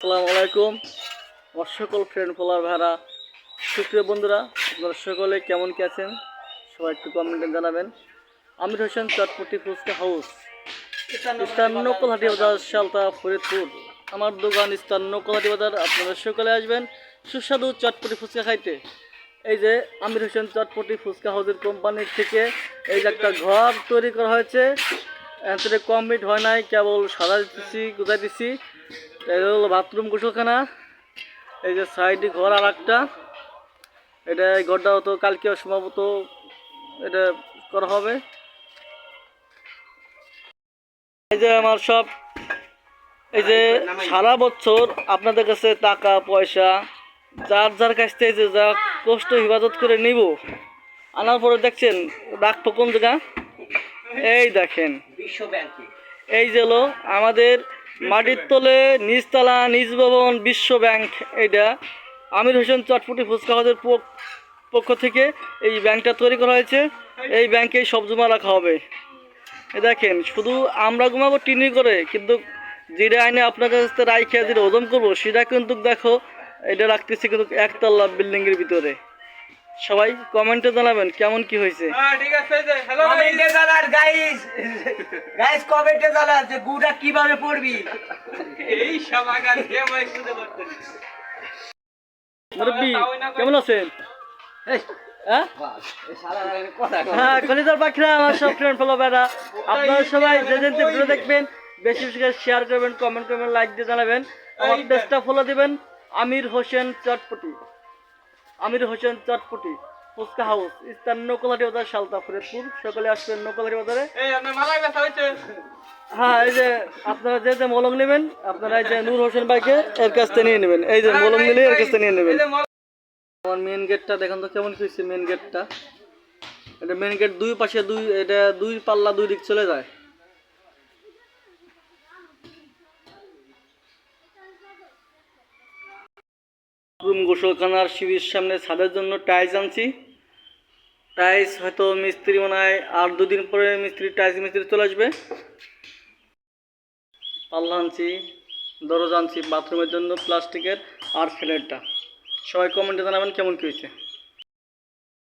আসসালামু আলাইকুম আমার সকল ফ্রেন্ড ফলোয়ার ভাইরা সুপ্রিয় বন্ধুরা, আপনারা সকলে কেমন কি আছেন? সবাই একটু কমেন্টে জানাবেন। আমির হোসেন চটপটি ফুচকা হাউস, স্থান নকলহাটি বাজার, শালতা, ফরিদপুর। আমার দোকান স্থান নকলহাটি বাজার। আপনারা সকলে আসবেন সুস্বাদু চটপটি ফুচকা খাইতে। এই যে আমির হোসেন চটপটি ফুচকা হাউসের কোম্পানির থেকে এই যে একটা ঘর তৈরি করা হয়েছে। এতে কমপ্লিট হয় নাই, কেবল সাদা দিচ্ছি, গুজাই দিচ্ছি। এটা হলো বাথরুম, গোসলখানা। এই যে সাইডে ঘর আর একটা, এটা এই ঘরটা তো কালকে সম্ভবত এটা করা হবে। এই যে আমার সব, এই যে সারা বছর আপনাদের কাছে টাকা পয়সা যার যার কাছ থেকে যে যা কষ্ট হেফাজত করে নিব, আনার পরে দেখছেন রাখবো কোন জায়গা? এই দেখেন বিশ্ব ব্যাংকে। এই যে হলো আমাদের মাটির তলে নিচতলা নিজ ভবন বিশ্ব ব্যাংক। এইটা আমির হোসেন চটপটি ফুচকা হাউসের পক্ষ থেকে এই ব্যাংকটা তৈরি করা হয়েছে। এই ব্যাংকে সব জমা রাখা হবে। এ দেখেন, শুধু আমরা ঘুমাবো টিনি করে, কিন্তু যেটা আইনে আপনার কাছ থেকে রাইখে যেটা ওজন করবো সেটা কিন্তু দেখো এটা রাখতেছি কিন্তু একতলা বিল্ডিংয়ের ভিতরে। সবাই কমেন্টে জানাবেন কেমন কি হয়েছে। ঠিক আছে, হ্যালো কমেন্টে জানান গাইস, কমেন্টে জানান যে গুড়া কিভাবে পড়বি। এই সব আগান কে মই শুনতে পারতেন। মুরব্বি কেমন আছেন? হ্যাঁ, কলিজার পাখিরা, আমার সব ফ্রেন্ড ফলো বেড়া, আপনারা সবাই যে যেতে ভিডিও দেখবেন বেশি বেশি করে শেয়ার করবেন, কমেন্ট করবেন, লাইক দিয়ে জানাবেন। আমার পেজটা ফলো দিবেন, আমির হোসেন চটপটি। আমির হোসেন চটপটি ফুচকা হাউস, স্থান নকলহাটি বাজার, শালতা, ফরিদপুর। সকলে আসবেন নকলহাটি বাজারে। হ্যাঁ, এই যে আপনারা যে যে মলং নেবেন, আপনারা এই যে নূর হোসেন ভাইকে এর কাছ থেকে নিয়ে নেবেন। এই যে মলং নিলে এর কাছ থেকে নিয়ে নেবেন। আমার মেন গেটটা দেখেন তো কেমন হয়েছে। মেন গেটটা, এটা মেন গেট দুই পাশে এটা দুই পাল্লা, দুই দিক চলে যায়। রুম, গোসলখানার সিঁড়ির সামনে ছাদের জন্য টাইলস আনছি। টাইলস হয়তো মিস্ত্রি মনে হয় আর দুদিন পরে টাইলস মিস্ত্রি চলে আসবে। পাল্লা আনছি, দরজা আনছি বাথরুমের জন্য প্লাস্টিকের, আর ফ্ল্যাটটা। সবাই কমেন্টে জানাবেন কেমন কি হয়েছে।